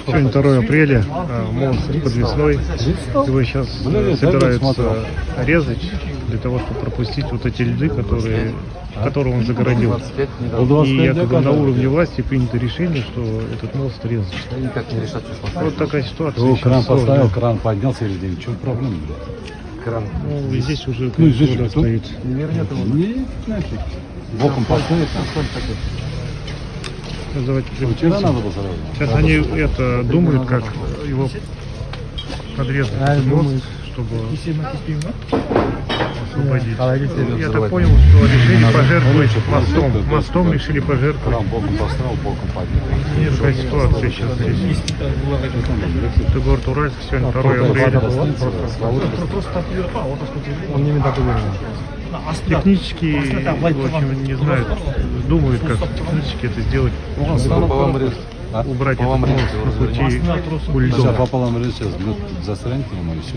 Сегодня 2 апреля, мост подвесной. Его сейчас собираются резать для того, чтобы пропустить вот эти льды, которые он загородил. И якобы на уровне власти принято решение, что этот мост резать. Вот такая ситуация. Кран поставил, кран поднялся или день. В чем проблема? Ну, и здесь уже здесь стоит. Не вернет его? Нет, нафиг. Боком поставить. Вчера надо было сразу. Сейчас они это думают, как его подрезать, мост, чтобы освободить. Я так понял, что решили пожертвовать мостом. Мостом решили пожертвовать. Кран боком поставил, боком поднял. Такая ситуация сейчас здесь. Это город Уральск, сегодня 2 апреля. Он не так уверен. Технически, в общем, не знают, думают, как технически это сделать, чтобы убрать этот мост на пути у льдов. Пополам сейчас застрянет ему и все.